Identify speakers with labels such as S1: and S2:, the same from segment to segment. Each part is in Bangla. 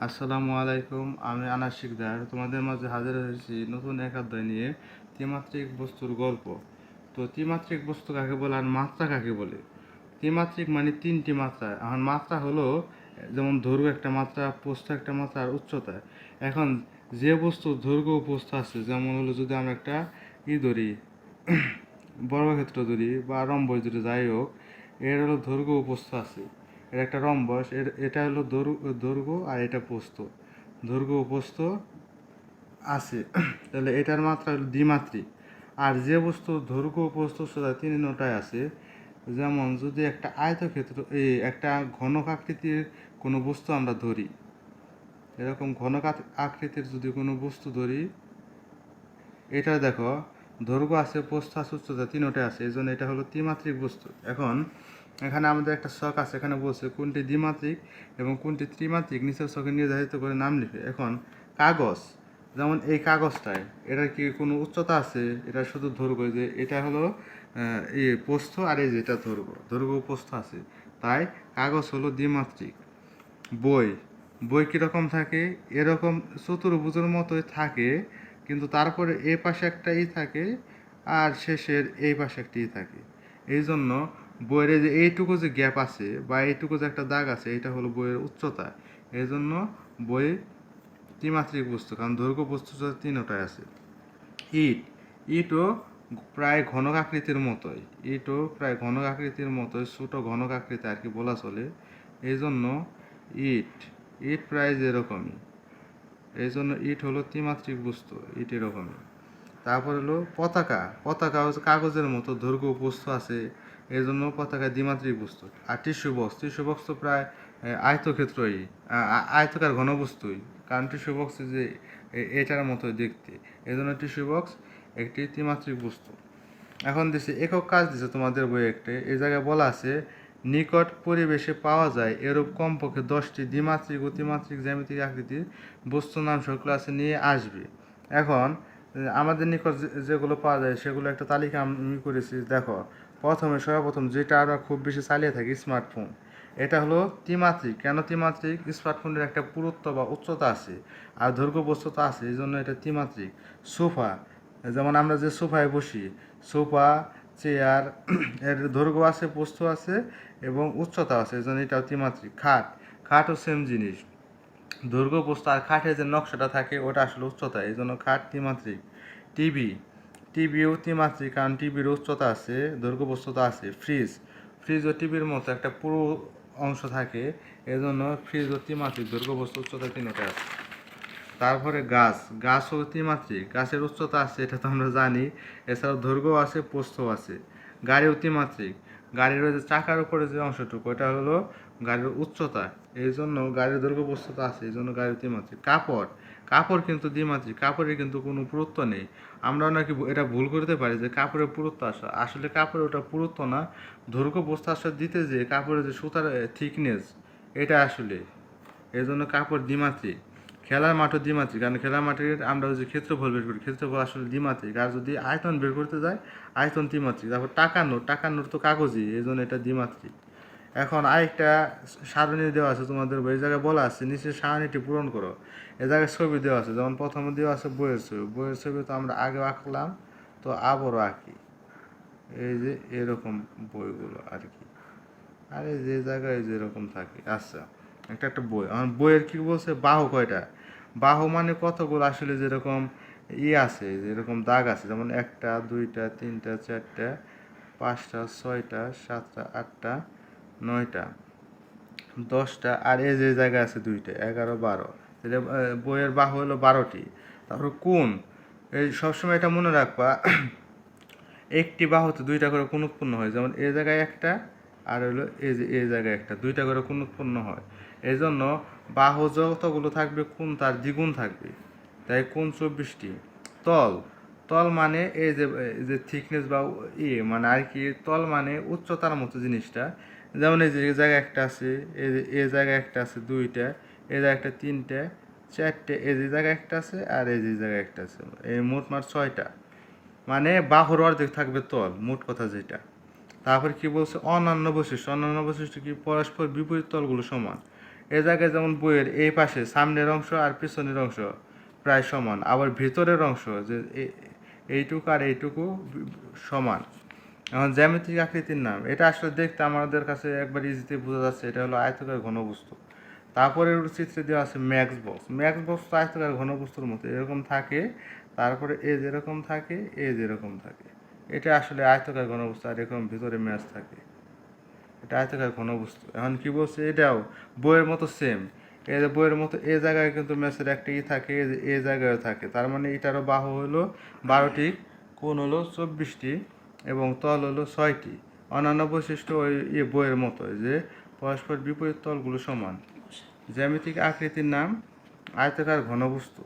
S1: আসসালামু আলাইকুম, আমি আনাস শিকদার তোমাদের মাঝে হাজির হয়েছি নতুন এক অধ্যায় নিয়ে ত্রিমাত্রিক বস্তুর গল্প। তো ত্রিমাত্রিক বস্তু কাকে বলে আর মাত্রা কাকে বলে? ত্রিমাত্রিক মানে তিনটি মাত্রা। এখন মাত্রা হলো যেমন দৈর্ঘ্য একটা মাত্রা, প্রস্থ একটা মাত্রা আর উচ্চতা। এখন যে বস্তুর দৈর্ঘ্য ও প্রস্থ আছে, যেমন হলো যদি আমরা একটা ধরি বর্গক্ষেত্র ধরি বা রম্বস ধরি, যাই হোক, এর হলো দৈর্ঘ্য ও প্রস্থ আছে। এর একটা রম্বস, এটা হলো দৈর্ঘ্য আর এটা প্রস্থ, দৈর্ঘ্য ও প্রস্থ আছে। তাহলে এটার মাত্রা হলো দ্বিমাত্রিক। আর যে বস্তুর দৈর্ঘ্য ও প্রস্থ উচ্চতা তিনটায় আছে, যেমন যদি একটা আয়তক্ষেত্র একটা ঘনক আকৃতির কোনো বস্তু আমরা ধরি, এরকম ঘনক আকৃতির যদি কোনো বস্তু ধরি, এটা দেখো দৈর্ঘ্য আছে, প্রস্থ আছে, উচ্চতা তিনটাই আছে, এই জন্য এটা হলো ত্রিমাত্রিক বস্তু। এখন এখানে আমাদের একটা ছক আছে, এখানে বলছে কোনটি দ্বিমাত্রিক এবং কোনটি ত্রিমাত্রিক নিচের ছকে নির্ধারিত করে নাম লিখে। এখন কাগজ, যেমন এই কাগজটায় এটার কি কোনো উচ্চতা আছে? এটা শুধু দৈর্ঘ্য, যে এটা হলো প্রস্থ, আর এই যে এটা দৈর্ঘ্য প্রস্থ আছে, তাই কাগজ হলো দ্বিমাত্রিক। বই, বই কীরকম থাকে? এরকম চতুর্ভুজের মতোই থাকে, কিন্তু তারপরে এ পাশে একটা থাকে আর শেষের এই পাশে একটা থাকে। এই জন্য বইয়ের যে এইটুকু যে গ্যাপ আছে বা এইটুকু যে একটা দাগ আছে, এটা হলো বইয়ের উচ্চতা। এই জন্য বই ত্রিমাত্রিক বস্তু, কারণ দৈর্ঘ্য বস্তু তিনটায় আছে। ইট, ইটও প্রায় ঘনক আকৃতির মতোই, ছোটো ঘনক আকৃতি আর কি বলা চলে। এই জন্য ইট ইট প্রায় যেরকমই, এই জন্য ইট হলো ত্রিমাত্রিক বস্তু, ইট এরকমই। তারপর হলো পতাকা, পতাকা হচ্ছে কাগজের মতো, দৈর্ঘ্য প্রস্থ আছে, এই জন্য পতাকা দ্বিমাত্রিক বস্তু। আর টিস্যু বক্স তো প্রায় আয়তক্ষেত্রই, আয়তকার ঘনবস্তুই, কারণ টিস্যু বক্স যে এটার মতো দেখতে, এই জন্য টিস্যু বক্স একটি ত্রিমাত্রিক বস্তু। এখন দিছে একক কাজ দিছে তোমাদের বইয়ে একটা, এই জায়গায় বলা আছে নিকট পরিবেশে পাওয়া যায় এরূপ কমপক্ষে 10টি দ্বিমাত্রিক ও ত্রিমাত্রিক জ্যামিতিক আকৃতির বস্তুর নাম সহ ক্লাসে নিয়ে আসবে। এখন আমাদের নিকট যেগুলো পাওয়া যায় সেগুলো একটা তালিকা আমি করেছি। দেখো, সর্বপ্রথম যেটা আমরা খুব বেশি চালিয়ে থাকি, স্মার্টফোন। এটা হলো ত্রিমাত্রিক। কেন ত্রিমাত্রিক? স্মার্টফোনের একটা পুরুত্ব বা উচ্চতা আছে আর দৈর্ঘ্য প্রস্থতা আছে, এই জন্য এটা ত্রিমাত্রিক। সোফা, যেমন আমরা যে সোফায় বসি, সোফা, চেয়ার, এর দৈর্ঘ্য আছে, প্রস্থ আছে এবং উচ্চতা আছে, এই জন্য এটাও ত্রিমাত্রিক। খাটও সেম জিনিস, দৈর্ঘ্য প্রস্থ, আর খাটের যে নকশাটা থাকে ওটা আসলে উচ্চতা, এই জন্য খাট ত্রিমাত্রিক। টিভিও ত্রিমাত্রিক, কারণ টিভির উচ্চতা আছে, দৈর্ঘ্য প্রস্থতা আছে। ফ্রিজ ও টিভির মতো একটা পুরো অংশ থাকে, এই জন্য ফ্রিজ ও ত্রিমাত্রিক, দৈর্ঘ্য প্রস্থ উচ্চতা তিনটা আছে। তারপরে গাছও ত্রিমাত্রিক, গাছের উচ্চতা আছে, এটা তো আমরা জানি, এছাড়াও দৈর্ঘ্য আছে, প্রস্থ আছে। গাড়িও ত্রিমাত্রিক, গাড়ির যে চাকার উপরে যে অংশটুকু, এটা হলো গাড়ির উচ্চতা, এই জন্য গাড়ির দৈর্ঘ্য প্রস্থতা আছে, এই জন্য গাড়ির ত্রিমাত্রিক। কাপড় কিন্তু দ্বিমাত্রিক, কাপড়ের কিন্তু কোনো পুরুত্ব নেই। আমরা নাকি এটা ভুল করতে পারি যে কাপড়ের পুরুত্ব আসলে কাপড়ের ওটা পুরুত্ব না, দৈর্ঘ্য প্রস্থ আসলে দিতে যে কাপড়ের যে সুতার থিকনেস, এটা আসলে, এই জন্য কাপড় দ্বিমাত্রিক। খেলার মাঠও দ্বিমাত্রিক, কারণ খেলার মাঠের আমরা যে ক্ষেত্রফল বের করি, ক্ষেত্রফল আসলে দ্বিমাত্রিক। আর যদি আয়তন বের করতে যায়, আয়তন ত্রিমাত্রিক। তারপর টাকার নোট তো কাগজই, এই জন্য এটা দ্বিমাত্রিক। এখন আরেকটা সারণী দেওয়া আছে তোমাদের বই, এই জায়গায় বলা আছে নিচের সারণীটি পূরণ করো। এ জায়গায় ছবি দেওয়া আছে, যেমন প্রথমে দেওয়া আছে বইয়ের ছবি তো আমরা আগে আঁকলাম, তো আবারও আঁকি। এই যে এরকম বইগুলো আর কি, আর এই যে জায়গায় যেরকম থাকে। আচ্ছা, একটা বই, আমার বইয়ের কি বলছে, বাহু কয়টা? বাহু মানে কতগুলো আসলে যেরকম আছে, যেরকম দাগ আছে, যেমন 1টা 2টা 3টা 4টা 5টা 6টা 7টা 8টা 9টা 10টা, আর এই যে জায়গা আছে 2টা 11 12, তাহলে বইয়ের বাহু হলো 12টি। তারপর কোণ, এই সবসময় এটা মনে রাখবা, একটি বাহুতে 2টা করে কোণ উৎপন্ন হয়, যেমন এই জায়গায় একটা আর হলো এই জায়গায় একটা, 2টা করে কোণ উৎপন্ন হয়। এই জন্য বাহু যতগুলো থাকবে কোণ তার দ্বিগুণ থাকবে, তাই কোণ 24টি। তল, তল মানে এই যে থিকনেস বা মানে আর কি, তল মানে উচ্চতার মতো জিনিসটা। যেমন এই যে জায়গায় একটা আছে, এই জায়গায় একটা আছে 2টা, এই জায়গায় একটা 3টে 4টে, এই যে জায়গায় একটা আছে আর এই যে জায়গায় একটা আছে, এই মোট 6টা। মানে বাহুর অর্ধেক থাকবে তল, মোট কথা যেটা। তারপর কি বলছে, অন্যান্য বৈশিষ্ট্য কি, পরস্পর বিপরীত তলগুলো সমান। এই জায়গায় যেমন বইয়ের এই পাশে সামনের অংশ আর পিছনের অংশ প্রায় সমান, আবার ভিতরের অংশ যে এইটুকু আর এইটুকু সমান। এখন জ্যামিতিক আকৃতির নাম, এটা আসলে দেখতে আমাদের কাছে একবার ইজিতে বোঝা যাচ্ছে, এটা হলো আয়তাকার ঘনবস্তু। তারপরে চিত্রে দেওয়া আছে ম্যাক্স বক্স। ম্যাক্স বক্স তো আয়তাকার ঘনবস্তুর মতো এরকম থাকে, তারপরে এ যেরকম থাকে এ যেরকম থাকে, এটা আসলে আয়তাকার ঘনবস্তু, আর এরকম ভিতরে ম্যাচ থাকে, এটা আয়তাকার ঘনবস্তু। এখন কি বলছে, এটাও বইয়ের মতো সেম, এই যে বইয়ের মতো এ জায়গায় কিন্তু ম্যাচের একটা ই থাকে, এ জায়গায় থাকে, তার মানে এটারও বাহু হলো 12টি, কোণ হলো 24টি, এবং তল হলো 6টি। অন্যান্য বৈশিষ্ট্য ওই বইয়ের মতো যে পরস্পর বিপরীত তলগুলো সমান। জ্যামিতিক আকৃতির নাম আয়তাকার ঘনবস্তু।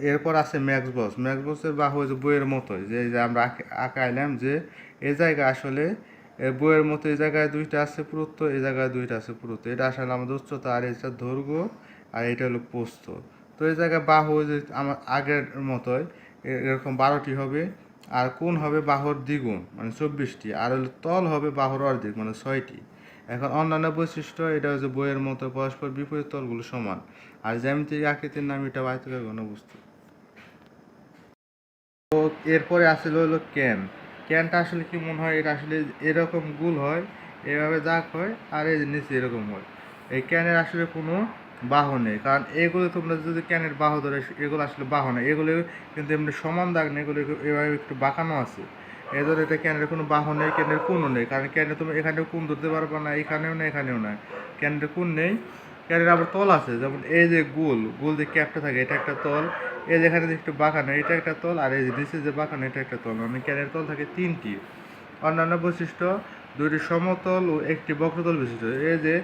S1: এরপর আছে ম্যাক্স বক্স। ম্যাক্স বক্সের বাহু যে বইয়ের মতোই, যে আমরা আঁকাইলাম যে এই জায়গায় আসলে বইয়ের মতো এই জায়গায় দুইটা আছে পুরুত্ব, এই জায়গায় দুইটা আছে পুরুত্ব, এটা আসলে আমাদের উচ্চতা, আর এটা দৈর্ঘ্য, আর এটা হলো প্রস্থ। তো এই জায়গায় বাহু যে আমার আগের মতোই এরকম 12টি হবে, আর কোণ হবে বাহুর দ্বিগুণ মানে 24টি, আর হলো তল হবে বাহুর অর্ধেক মানে 6টি। এখন অন্যান্য বৈশিষ্ট্য, এটা হচ্ছে বইয়ের মতো পরস্পর বিপরীত তলগুলো সমান, আর জ্যামিতিক আকৃতির নাম এটা আয়তাকার ঘনবস্তু। তো এরপরে আসলে হলো ক্যান। ক্যানটা আসলে কি মনে হয়, এটা আসলে এরকম গোল হয়, এভাবে দাগ হয়, আর এই নিচে এরকম হয়। এই ক্যানের আসলে কোনো বাহু নেই, কারণ এগুলো তোমরা যদি ক্যানের বাহু ধরে, এগুলো আসলে বাহু নেই, এগুলো কিন্তু এমনি সমান দাগ নেই, এগুলো এভাবে একটু বাঁকানো আছে। এই ধরো এটা ক্যানের কোনো বাহু নেই, ক্যানের কোণও নেই, কারণ ক্যানে তুমি এখানেও কোণ ধরতে পারবে না, এখানেও না এখানেও না, ক্যানের কোণ নেই। ক্যানের আবার তল আছে, যেমন এই যে গোল গোল যে ক্যাপটা থাকে এটা একটা তল, এই যেখানে যে একটু বাঁকানো এটা একটা তল, আর এই যে নিচে যে বাঁকানো এটা একটা তল, মানে ক্যানের তল থাকে 3টি। অন্যান্য বৈশিষ্ট্য, 2টি সমতল ও একটি বক্রতল বিশিষ্ট। এই যে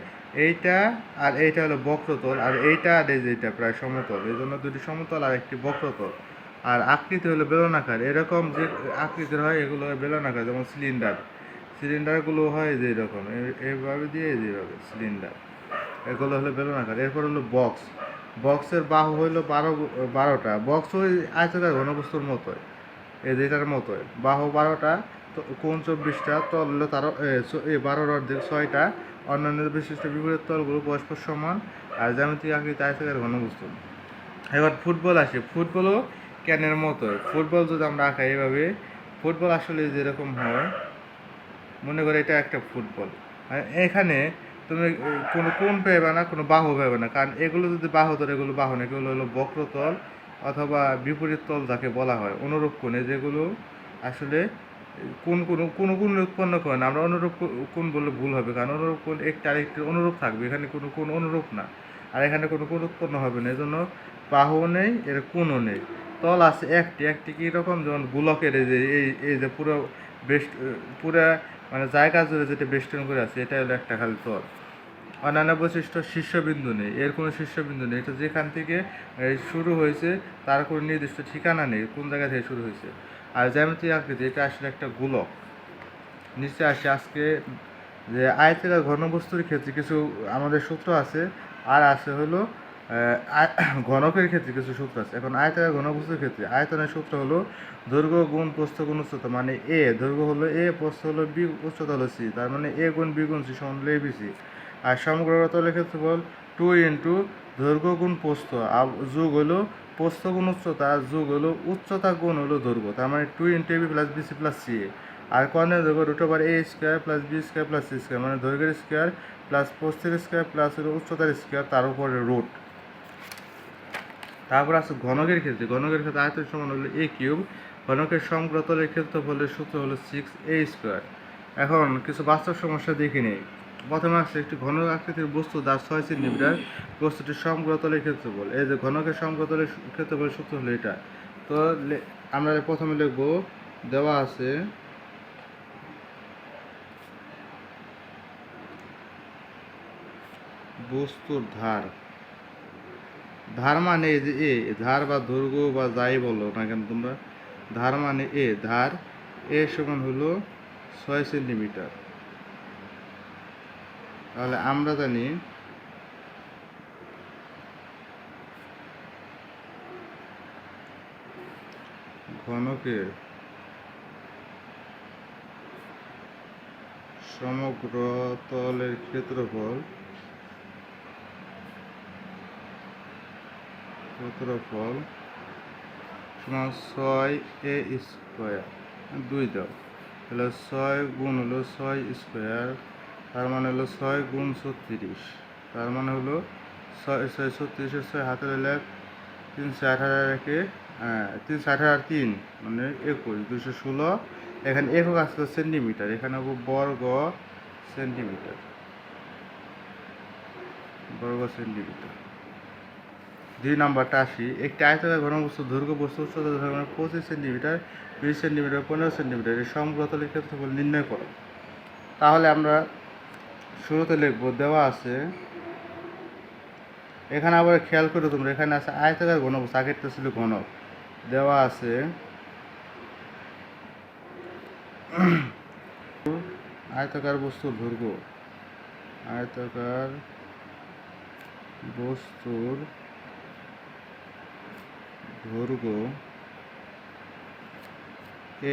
S1: এইটা আর এইটা হলো বক্রতল, আর এইটা আর এই যে এটা প্রায় সমতল, এই জন্য 2টি সমতল আর একটি বক্রতল। আর আকৃতি হলো বেলনাকার, এরকম যে আকৃতির হয় এগুলো হয় বেলনাকার, যেমন সিলিন্ডার, সিলিন্ডারগুলো হয় যে এরকম এইভাবে দিয়ে যেভাবে সিলিন্ডার, এগুলো হলো বেলনাকার। এরপর হলো বক্স। বক্সের বাহু হইলো 12টা। বক্স ওই আয়তাকার ঘনবস্তুর মতোই, এই যেটার মতোই বাহু 12টা, কোণ 24টা, তল হলো তার 12-র অর্ধেক 6টা। অন্যান্য বিশিষ্ট বিপরীত তলগুলো পরস্পর সমান, আর জ্যামিতিক আকৃতি আয়তাকার ঘনবস্তু। এবার ফুটবল আসে, ফুটবলও ক্যানের মতোই। ফুটবল যদি আমরা আঁকাই এভাবে, ফুটবল আসলে যেরকম হয়, মনে করে এটা একটা ফুটবল, আর এখানে তুমি কোনো কোণ পাবে না, কোনো বাহু পাবে না, কারণ এগুলো যদি বাহু ধরে, এগুলো বাহু না, এগুলো হলো বক্রতল অথবা বিপরীত তল যাকে বলা হয়, অনুরূপ কোণে, যেগুলো আসলে কোনো কোণ উৎপন্ন করে না। আমরা অনুরূপ কোণ বললে ভুল হবে, কারণ অনুরূপ কোণ একটা আরেকটি অনুরূপ থাকবে, এখানে কোনো কোণ অনুরূপ না, আর এখানে কোনো কোণ উৎপন্ন হবে না, এজন্য বাহুও নেই, এর কোণও নেই। তল আছে একটি কীরকম, যেমন গোলকের এই যে এই যে পুরো বেশ পুরা মানে জায়গা জুড়ে যেটা বেষ্টন করে আছে, এটা হলো একটা খালি তল। অন্যান্য বৈশিষ্ট্য, শীর্ষবিন্দু নেই, এর কোনো শীর্ষবিন্দু নেই, এটা যেখান থেকে শুরু হয়েছে তার কোনো নির্দিষ্ট ঠিকানা নেই, কোন জায়গা থেকে শুরু হয়েছে। আর জ্যামিতিক আকৃতি, এটা আসলে একটা গোলক। নিচে আসে আজকে যে আয়তাকার ঘনবস্তুর ক্ষেত্রে কিছু আমাদের সূত্র আছে, আর আছে হলো ঘনকের ক্ষেত্রে কিছু সূত্র আছে। এখন আয়তাকার ঘনবস্তুর ক্ষেত্রে আয়তনের সূত্র হলো দৈর্ঘ্য গুণ প্রস্থ গুণ উচ্চতা, মানে এ দৈর্ঘ্য হলো এ, প্রস্থ হলো বি, উচ্চতা হলো সি, তার মানে এ গুণ বি গুণ সি সমান হলো এবিসি। আর সমগ্র তলের ক্ষেত্রফল 2 ইন্টু দৈর্ঘ্য গুণ প্রস্থ যোগ হলো প্রস্থ গুণ উচ্চতা যোগ হলো উচ্চতা গুণ হলো দৈর্ঘ্য, তার মানে 2 into a b plus b c plus c. আর কর্ণের দৈর্ঘ্য √a square plus b square plus c square, মানে দৈর্ঘ্যের স্কোয়ার প্লাস প্রস্থের স্কোয়ার প্লাস হলো উচ্চতার স্কোয়ার, তার উপরে রুট। তারপর আছে ঘনকের ক্ষেত্রে, ঘনকের ক্ষেত্রে আয়তন সমান হলো a কিউব, ঘনকের সমগ্র তলের ক্ষেত্রফলের সূত্র হলো 6a স্কোয়ার। এখন কিছু বাস্তব সমস্যা দেখে নেই। প্রথমে আসছে একটি ঘন আকৃতির বস্তু যার 6 সেন্টিমিটার, বস্তুটির সমগ্র তলের ক্ষেত্রফল, এই যে ঘনকের সমগ্র তলের ক্ষেত্রফলের সূত্র হলো এটা। তো আমরা প্রথমে লিখব, দেওয়া আছে বস্তুর ধার, ধার মানে এই যে এ, ধার বা দৈর্ঘ্য বা যাই বলো না কেন তোমরা, ধার মানে এ, ধার এ সমান হলো 6 সেন্টিমিটার। তাহলে আমরা জানি ঘনকের সমগ্র তলের ক্ষেত্রফল সমান 6a স্কোয়ার 2 দাও, তাহলে 6 গুণ হলো 6 স্কোয়ার, তার মানে হলো 6 গুণ 36, তার মানে হলো 6 36 হাতের হলে 318 3 মানে 21 216, এখানে একক আসলো সেন্টিমিটার, এখানে হবো বর্গ সেন্টিমিটার। 2 নম্বরটা আসি, একটি আয়তাকার ঘনবস্তুর দৈর্ঘ্য বস্তু উচ্চতা 25 সেন্টিমিটার, 20 সেন্টিমিটার, 15 সেন্টিমিটার এই সমগ্রতলের ক্ষেত্রফল নির্ণয় করো। তাহলে আমরা শুরুতে লিখবো, দেওয়া আছে, এখানে আবার খেয়াল করে তোমরা, এখানে আছে আয়তাকার ঘনবস্তু, আগেরটা ছিল ঘনক, দেওয়া আছে আয়তাকার বস্তুর দৈর্ঘ্য, আয়তাকার বস্তুর দৈর্ঘ্য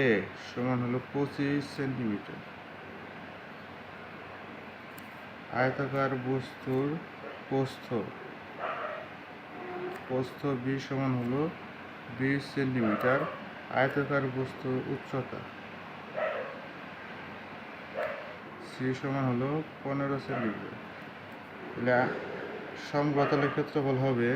S1: এ সমান হলো 25 সেন্টিমিটার, আয়তাকার বস্তুর প্রস্থ বি সমান হলো 20 সেন্টিমিটার, আয়তাকার বস্তুর উচ্চতা সি সমান হলো 15 সেন্টিমিটার। তাহলে সমগ্রতলের ক্ষেত্রফল হবে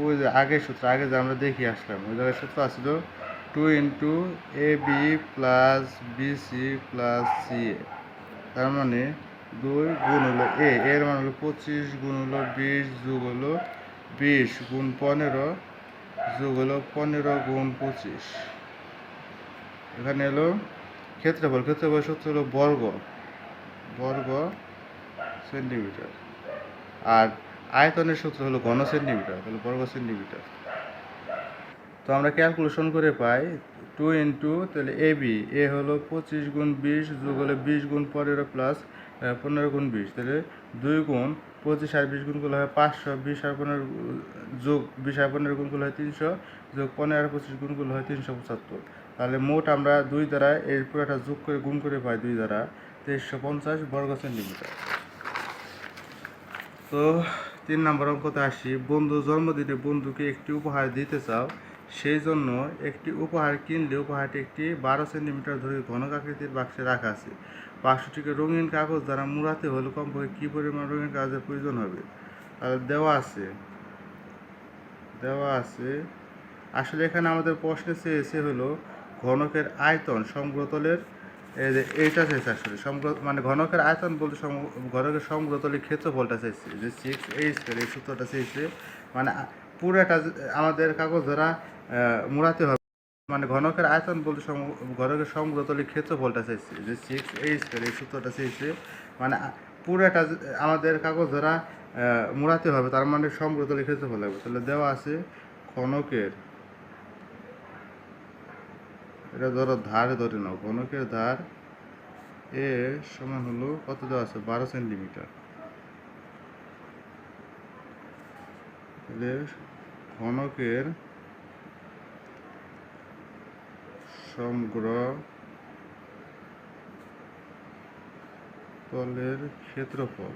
S1: ওই যে আগের সূত্র, আগে যে আমরা দেখি আসলাম, ওই জায়গায় সূত্র আসছিল 2 into AB plus BC plus CA, তার মানে 2 গুণ হলো এর মান হলো 25 গুণ হলো 20 যোগ হলো 20 গুণ 15 যোগ হলো 15 গুণ 25, এখানে হলো ক্ষেত্রফল সূত্র হলো বর্গ সেন্টিমিটার, আর আয়তনের সূত্র হলো ঘন সেন্টিমিটার, তাহলে বর্গ সেন্টিমিটার। তো আমরা ক্যালকুলেশন করে পাই 2 ইন্টু, তাহলে এ হলো 25 গুণ 20 যোগ হলো 20 গুণ 15 প্লাস 15 গুণ 20, তাহলে 2 গুণ 25 আর 20 গুণ করলে হয় 500, 20 আর 15 যোগ 20 আর 15 গুণ করলে হয় 300, যোগ 15 আর 25 গুণ করলে হয় 375, তাহলে মোট আমরা 2 দ্বারা এর পুরোটা যোগ করে গুণ করে পাই 2 দ্বারা 2350 বর্গ সেন্টিমিটার। তো 3 নম্বর অঙ্কতে আসি, বন্ধু জন্মদিনে বন্ধুকে একটি উপহার দিতে চাও, সেই জন্য একটি উপহার কিনলে উপহারটি একটি 12 সেন্টিমিটার ধরে ঘনক আকৃতির বাক্সে রাখা আছে। বাক্সটিকে রঙিন কাগজ দ্বারা মুড়াতে হলে কমপক্ষে কী পরিমাণ রঙিন কাগজের প্রয়োজন হবে? তাহলে দেওয়া আছে আসলে এখানে আমাদের প্রশ্নে চেয়েছে হলো ঘনকের আয়তন সমগ্রতলের, এইটা চাইছে আসলে মানে ঘনকের আয়তন বলতে ঘনকের সমগ্রতলের ক্ষেত্রফলটা চাইছে, যে 6a স্কয়ার, এই সূত্রটা চেয়েছে, মানে পুরোটা আমাদের কাগজ দ্বারা মুড়াতে হবে, মানে ঘনকের আয়তন বলতে ঘনকের সমগ্রতলের ক্ষেত্রফলটা চাইছে, যে 6a স্কয়ার, এই সূত্রটা চেয়েছে, মানে পুরোটা আমাদের কাগজ দ্বারা মুড়াতে হবে, তার মানে সমগ্রতলের ক্ষেত্রফল লাগবে। তাহলে দেওয়া আছে ঘনকের, এটা ধরো ধারে ধরে নাও, ঘনকের ধার এ সমান হলো কত দেওয়া আছে 12 সেন্টিমিটার, তাহলে ঘনকের সমগ্র তলের ক্ষেত্রফল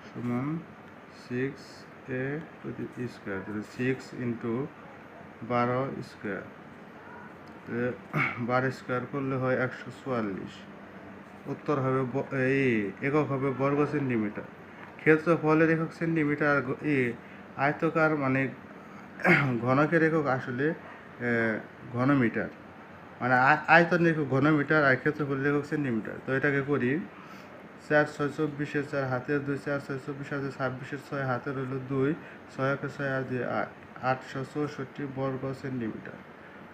S1: সমান 6a square, 6 into 12 square, 12 square করলে হয় 144, উত্তর হবে এই একক হবে বর্গ সেন্টিমিটার, ক্ষেত্রফলের একক সেন্টিমিটার, আর আয়তকার মানে ঘনকের একক আসলে ঘনমিটার, মানে আয়তনের একক ঘনমিটার আর ক্ষেত্রফলের একক সেন্টিমিটার। তো এটাকে করি, 4 6 24 4 হাতের 2, 4 6 24 আছে 26 6 হাতের হলো 2, 6 6 আর 2 8, 864 বর্গ সেন্টিমিটার।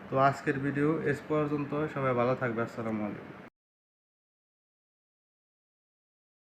S1: তো আজকের ভিডিও এস পর্যন্ত, সবাই ভালো থাকবে, আসসালামু আলাইকুম।